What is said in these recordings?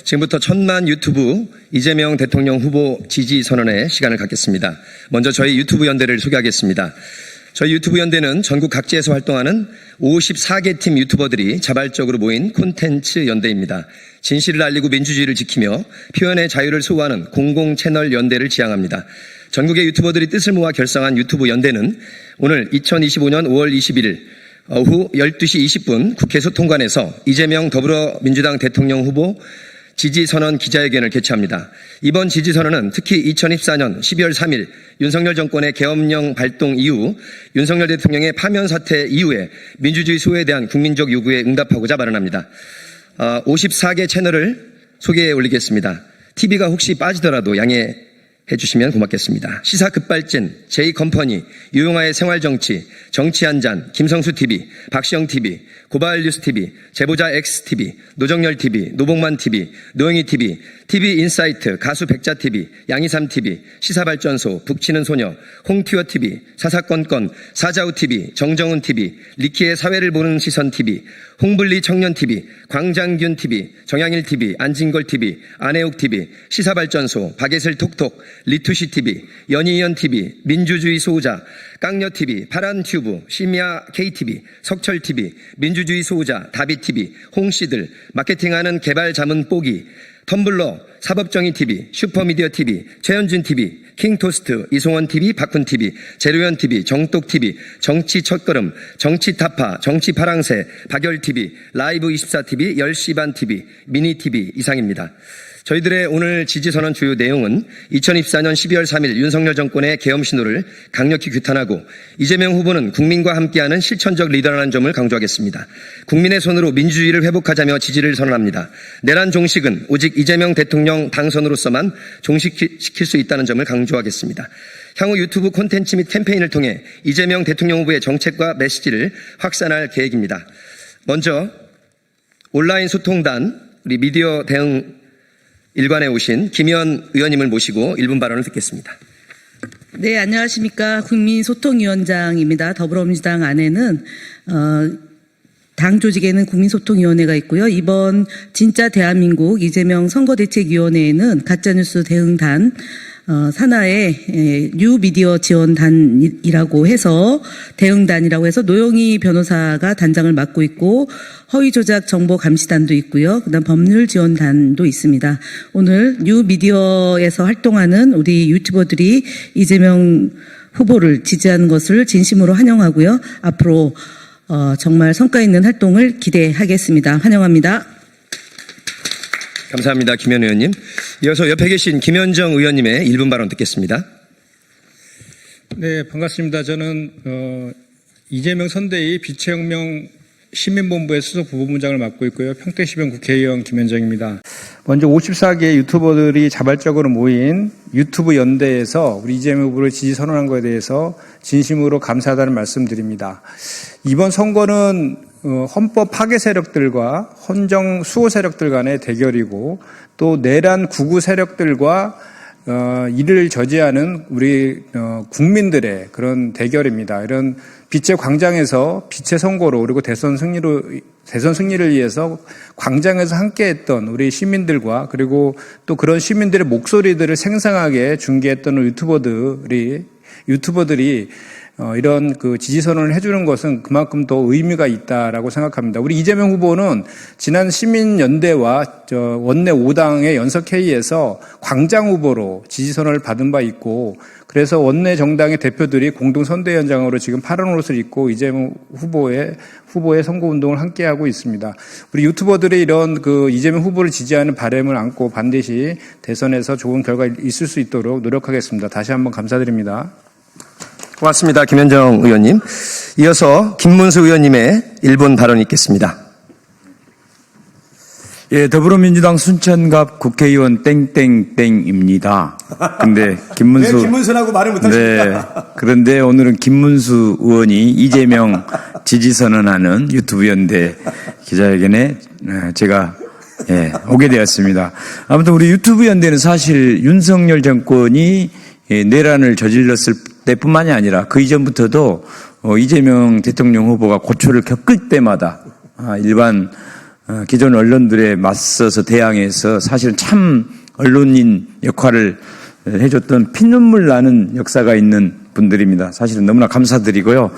지금부터 1000만 유튜브 이재명 대통령 후보 지지 선언의 시간을 갖겠습니다. 먼저 저희 유튜브 연대를 소개하겠습니다. 저희 유튜브 연대는 전국 각지에서 활동하는 54개 팀 유튜버들이 자발적으로 모인 콘텐츠 연대입니다. 진실을 알리고 민주주의를 지키며 표현의 자유를 수호하는 공공 채널 연대를 지향합니다. 전국의 유튜버들이 뜻을 모아 결성한 유튜브 연대는 오늘 2025년 5월 21일 오후 12시 20분 국회 소통관에서 이재명 더불어민주당 대통령 후보 지지선언 기자회견을 개최합니다. 이번 지지선언은 특히 2014년 12월 3일 윤석열 정권의 계엄령 발동 이후 윤석열 대통령의 파면 사태 이후에 민주주의 수호에 대한 국민적 요구에 응답하고자 마련합니다. 54개 채널을 소개해 올리겠습니다. TV가 혹시 빠지더라도 양해해 주시면 고맙겠습니다. 시사 급발진, 제이컴퍼니, 유용화의 생활정치, 정치 한잔, 김성수TV, 박시영TV, 고발뉴스TV, 제보자 XTV, 노정열TV, 노복만TV, 노영희TV, TV인사이트, 가수 백자TV, 양이삼TV, 시사발전소, 북치는 소녀, 홍티어TV, 사사건건, 사자우TV, 정정훈TV, 리키의 사회를 보는 시선TV, 홍블리 청년TV, 광장균TV, 정양일TV, 안진걸TV, 안혜옥TV, 시사발전소, 박예슬 톡톡, 리투시TV, 연희연TV, 민주주의 수호자, 깡녀TV, 파란튜브, 심야 KTV, 석철TV, 민주주의 수호자, 다비TV, 홍씨들, 마케팅하는 개발 자문 뽀기, 텀블러, 사법정의TV, 슈퍼미디어TV, 최현준TV, 킹토스트, 이송원TV, 박훈TV, 제로연TV, 정똑TV, 정치 첫걸음, 정치타파, 정치파랑새, 박열TV, 라이브24TV, 10시 반TV, 미니TV 이상입니다. 저희들의 오늘 지지선언 주요 내용은 2024년 12월 3일 윤석열 정권의 계엄 신호를 강력히 규탄하고 이재명 후보는 국민과 함께하는 실천적 리더라는 점을 강조하겠습니다. 국민의 손으로 민주주의를 회복하자며 지지를 선언합니다. 내란 종식은 오직 이재명 대통령 당선으로서만 종식시킬 수 있다는 점을 강조하겠습니다. 향후 유튜브 콘텐츠 및 캠페인을 통해 이재명 대통령 후보의 정책과 메시지를 확산할 계획입니다. 먼저 온라인 소통단 우리 미디어 대응 일관에 오신 김현 의원님을 모시고 1분 발언을 듣겠습니다. 네, 안녕하십니까. 국민소통위원장입니다. 더불어민주당 안에는 당 조직에는 국민소통위원회가 있고요. 이번 진짜 대한민국 이재명 선거대책위원회에는 가짜뉴스 대응단, 산하의 뉴미디어 지원단이라고 해서 대응단이라고 해서 노영희 변호사가 단장을 맡고 있고 허위조작 정보감시단도 있고요. 그다음 법률지원단도 있습니다. 오늘 뉴미디어에서 활동하는 우리 유튜버들이 이재명 후보를 지지하는 것을 진심으로 환영하고요. 앞으로 정말 성과 있는 활동을 기대하겠습니다. 환영합니다. 감사합니다. 김현 의원님. 이어서 옆에 계신 김현정 의원님의 1분 발언 듣겠습니다. 네, 반갑습니다. 저는 이재명 선대위 빛의혁명 시민본부의 수석 부부문장을 맡고 있고요. 평택시병 국회의원 김현정입니다. 먼저 54개 유튜버들이 자발적으로 모인 유튜브 연대에서 우리 이재명 후보를 지지 선언한 것에 대해서 진심으로 감사하다는 말씀드립니다. 이번 선거는 헌법 파괴 세력들과 헌정 수호 세력들 간의 대결이고 또 내란 구구 세력들과 이를 저지하는 우리 국민들의 그런 대결입니다. 이런 빛의 광장에서 빛의 선거로 그리고 대선 승리를 위해서 광장에서 함께했던 우리 시민들과 그리고 또 그런 시민들의 목소리들을 생생하게 중계했던 유튜버들이 이런 그 지지선언을 해주는 것은 그만큼 더 의미가 있다라고 생각합니다. 우리 이재명 후보는 지난 시민연대와 원내 5당의 연석회의에서 광장 후보로 지지선언을 받은 바 있고 그래서 원내 정당의 대표들이 공동선대위원장으로 지금 파란 옷을 입고 이재명 후보의 선거운동을 함께하고 있습니다. 우리 유튜버들의 이런 그 이재명 후보를 지지하는 바람을 안고 반드시 대선에서 좋은 결과 있을 수 있도록 노력하겠습니다. 다시 한번 감사드립니다. 고맙습니다. 김현정 의원님. 이어서 김문수 의원님의 1분 발언이 있겠습니다. 예, 더불어민주당 순천갑 국회의원 땡땡땡입니다. 근데 김문수. 왜 김문수라고 말을 못하십니까? 네. 그런데 오늘은 김문수 의원이 이재명 지지선언하는 유튜브 연대 기자회견에 제가 오게 되었습니다. 아무튼 우리 유튜브 연대는 사실 윤석열 정권이 내란을 저질렀을 때뿐만이 아니라 그 이전부터도 이재명 대통령 후보가 고초를 겪을 때마다 일반 기존 언론들에 맞서서 대항해서 사실은 참 언론인 역할을 해줬던 피눈물 나는 역사가 있는 분들입니다. 사실은 너무나 감사드리고요.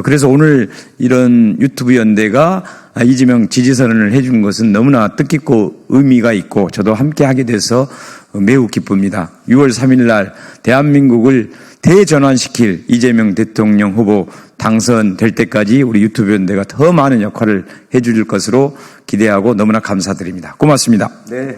그래서 오늘 이런 유튜브 연대가 이재명 지지선언을 해준 것은 너무나 뜻깊고 의미가 있고 저도 함께 하게 돼서 매우 기쁩니다. 6월 3일 날 대한민국을 대전환시킬 이재명 대통령 후보 당선될 때까지 우리 유튜브 연대가 더 많은 역할을 해줄 것으로 기대하고 너무나 감사드립니다. 고맙습니다. 네.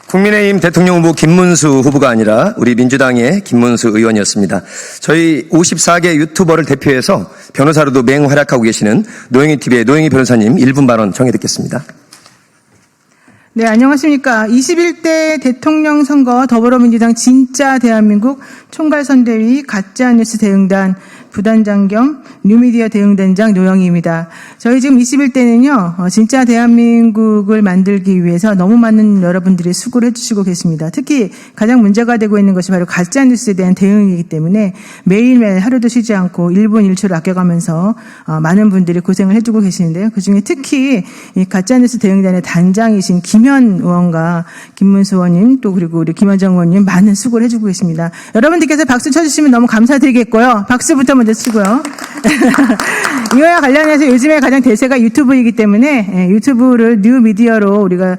국민의힘 대통령 후보 김문수 후보가 아니라 우리 민주당의 김문수 의원이었습니다. 저희 54개 유튜버를 대표해서 변호사로도 맹활약하고 계시는 노영희TV의 노영희 변호사님 1분 발언 청해 듣겠습니다. 네, 안녕하십니까. 21대 대통령 선거 더불어민주당 진짜 대한민국 총괄선대위 가짜뉴스 대응단 부단장 겸 뉴미디어 대응단장 노영희입니다. 저희 지금 21대는요, 진짜 대한민국을 만들기 위해서 너무 많은 여러분들이 수고를 해주시고 계십니다. 특히 가장 문제가 되고 있는 것이 바로 가짜뉴스에 대한 대응이기 때문에 매일매일 하루도 쉬지 않고 1분 1초를 아껴가면서 많은 분들이 고생을 해주고 계시는데요. 그중에 특히 이 가짜뉴스 대응단의 단장이신 김현 의원과 김문수 의원님 또 그리고 우리 김원정 의원님 많은 수고를 해주고 계십니다. 여러분들께서 박수 쳐주시면 너무 감사드리겠고요. 박수부터 먼저 치고요. 이거와 관련해서 요즘에 가장 대세가 유튜브이기 때문에 유튜브를 뉴미디어로 우리가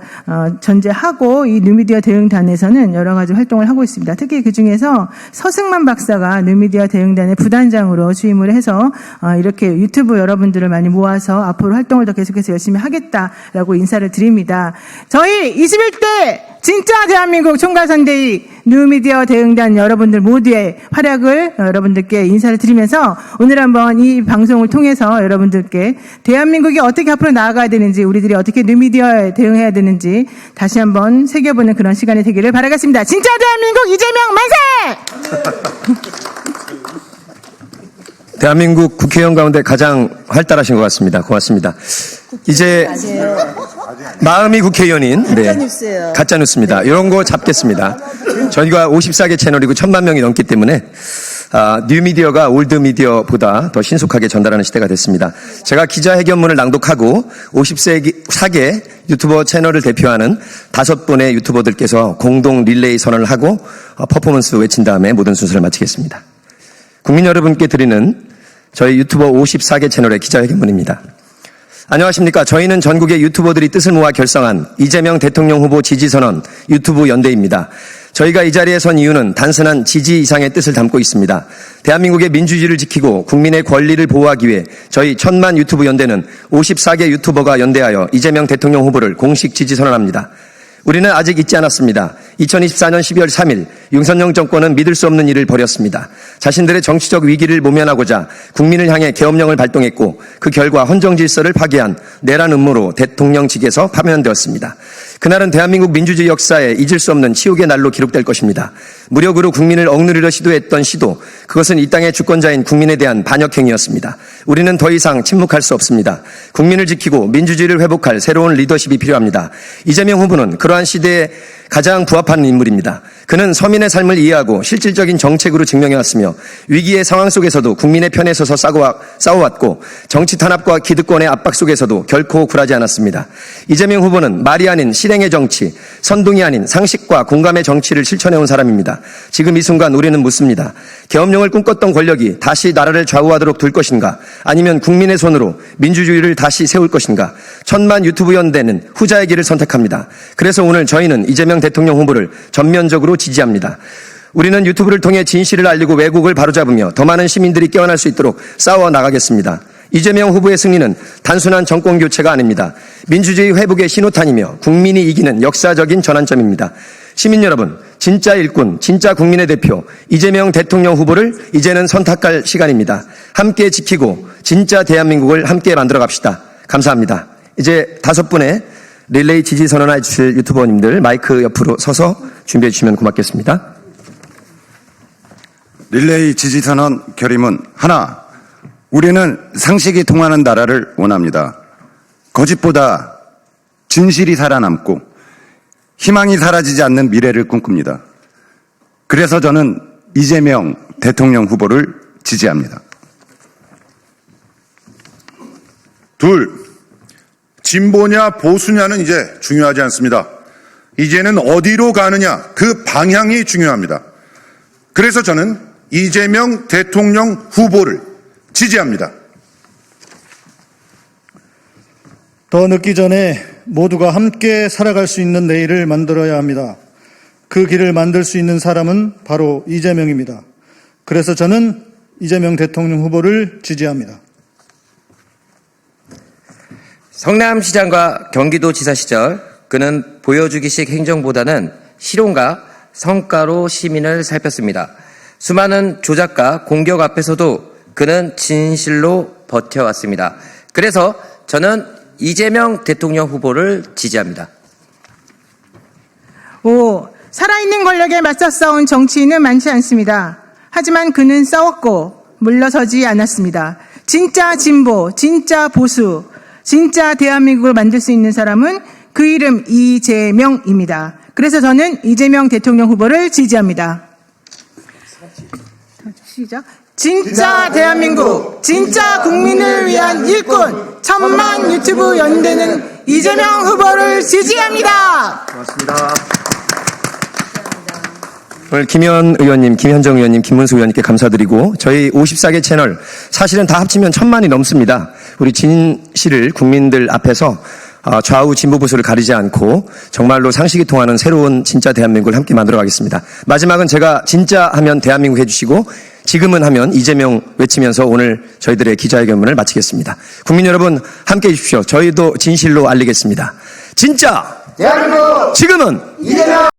전제하고 이 뉴미디어 대응단에서는 여러 가지 활동을 하고 있습니다. 특히 그중에서 서승만 박사가 뉴미디어 대응단의 부단장으로 취임을 해서 이렇게 유튜브 여러분들을 많이 모아서 앞으로 활동을 더 계속해서 열심히 하겠다라고 인사를 드립니다. 저희 21대 진짜 대한민국 총괄선대위 뉴미디어 대응단 여러분들 모두의 활약을 여러분들께 인사를 드리면서 오늘 한번 이 방송을 통해서 여러분들께 대한민국이 어떻게 앞으로 나아가야 되는지 우리들이 어떻게 뉴미디어에 대응해야 되는지 다시 한번 새겨보는 그런 시간이 되기를 바라겠습니다. 진짜 대한민국 이재명 만세! 대한민국 국회의원 가운데 가장 활달하신 것 같습니다. 고맙습니다. 이제 마음이 국회의원인 가짜뉴스예요. 가짜뉴스입니다. 이런 거 잡겠습니다. 저희가 54개 채널이고 1000만 명이 넘기 때문에 뉴미디어가 올드미디어보다 더 신속하게 전달하는 시대가 됐습니다. 제가 기자회견문을 낭독하고 54개 유튜버 채널을 대표하는 5분의 유튜버들께서 공동 릴레이 선언을 하고 퍼포먼스 외친 다음에 모든 순서를 마치겠습니다. 국민 여러분께 드리는 저희 유튜버 54개 채널의 기자회견문입니다. 안녕하십니까. 저희는 전국의 유튜버들이 뜻을 모아 결성한 이재명 대통령 후보 지지선언 유튜브 연대입니다. 저희가 이 자리에 선 이유는 단순한 지지 이상의 뜻을 담고 있습니다. 대한민국의 민주주의를 지키고 국민의 권리를 보호하기 위해 저희 1000만 유튜브 연대는 54개 유튜버가 연대하여 이재명 대통령 후보를 공식 지지 선언합니다. 우리는 아직 잊지 않았습니다. 2024년 12월 3일 윤석열 정권은 믿을 수 없는 일을 벌였습니다. 자신들의 정치적 위기를 모면하고자 국민을 향해 계엄령을 발동했고 그 결과 헌정 질서를 파괴한 내란 음모로 대통령직에서 파면되었습니다. 그날은 대한민국 민주주의 역사에 잊을 수 없는 치욕의 날로 기록될 것입니다. 무력으로 국민을 억누르려 시도했던 시도, 그것은 이 땅의 주권자인 국민에 대한 반역행위였습니다. 우리는 더 이상 침묵할 수 없습니다. 국민을 지키고 민주주의를 회복할 새로운 리더십이 필요합니다. 이재명 후보는 그러한 시대에 가장 부합하는 인물입니다. 그는 서민의 삶을 이해하고 실질적인 정책으로 증명해왔으며 위기의 상황 속에서도 국민의 편에 서서 싸워왔고 정치 탄압과 기득권의 압박 속에서도 결코 굴하지 않았습니다. 이재명 후보는 말이 아닌 실행의 정치, 선동이 아닌 상식과 공감의 정치를 실천해온 사람입니다. 지금 이 순간 우리는 묻습니다. 계엄령을 꿈꿨던 권력이 다시 나라를 좌우하도록 둘 것인가? 아니면 국민의 손으로 민주주의를 다시 세울 것인가? 1000만 유튜브 연대는 후자의 길을 선택합니다. 그래서 오늘 저희는 이재명 대통령 후보를 전면적으로 지지합니다. 우리는 유튜브를 통해 진실을 알리고 왜곡을 바로잡으며 더 많은 시민들이 깨어날 수 있도록 싸워 나가겠습니다. 이재명 후보의 승리는 단순한 정권 교체가 아닙니다. 민주주의 회복의 신호탄이며 국민이 이기는 역사적인 전환점입니다. 시민 여러분, 진짜 일꾼, 진짜 국민의 대표 이재명 대통령 후보를 이제는 선택할 시간입니다. 함께 지키고 진짜 대한민국을 함께 만들어 갑시다. 감사합니다. 이제 5분의 릴레이 지지 선언해 주실 유튜버님들 마이크 옆으로 서서 준비해 주시면 고맙겠습니다. 릴레이 지지선언 결의문 하나. 우리는 상식이 통하는 나라를 원합니다. 거짓보다 진실이 살아남고 희망이 사라지지 않는 미래를 꿈꿉니다. 그래서 저는 이재명 대통령 후보를 지지합니다. 둘. 진보냐 보수냐는 이제 중요하지 않습니다. 이제는 어디로 가느냐 그 방향이 중요합니다. 그래서 저는 이재명 대통령 후보를 지지합니다. 더 늦기 전에 모두가 함께 살아갈 수 있는 내일을 만들어야 합니다. 그 길을 만들 수 있는 사람은 바로 이재명입니다. 그래서 저는 이재명 대통령 후보를 지지합니다. 성남시장과 경기도지사 시절 그는 보여주기식 행정보다는 실용과 성과로 시민을 살폈습니다. 수많은 조작과 공격 앞에서도 그는 진실로 버텨왔습니다. 그래서 저는 이재명 대통령 후보를 지지합니다. 5. 살아있는 권력에 맞서 싸운 정치인은 많지 않습니다. 하지만 그는 싸웠고 물러서지 않았습니다. 진짜 진보, 진짜 보수, 진짜 대한민국을 만들 수 있는 사람은 그 이름 이재명입니다. 그래서 저는 이재명 대통령 후보를 지지합니다. 시작. 진짜 대한민국, 진짜 국민을 위한 일꾼, 1000만 유튜브 연대는 이재명 후보를 지지합니다. 고맙습니다. 오늘 김현 의원님, 김현정 의원님, 김문수 의원님께 감사드리고 저희 54개 채널 사실은 다 합치면 1000만이 넘습니다. 우리 진실을 국민들 앞에서 좌우 진보 보수를 가리지 않고 정말로 상식이 통하는 새로운 진짜 대한민국을 함께 만들어가겠습니다. 마지막은 제가 진짜 하면 대한민국 해주시고 지금은 하면 이재명 외치면서 오늘 저희들의 기자회견문을 마치겠습니다. 국민 여러분 함께해 주십시오. 저희도 진실로 알리겠습니다. 진짜 대한민국 지금은 이재명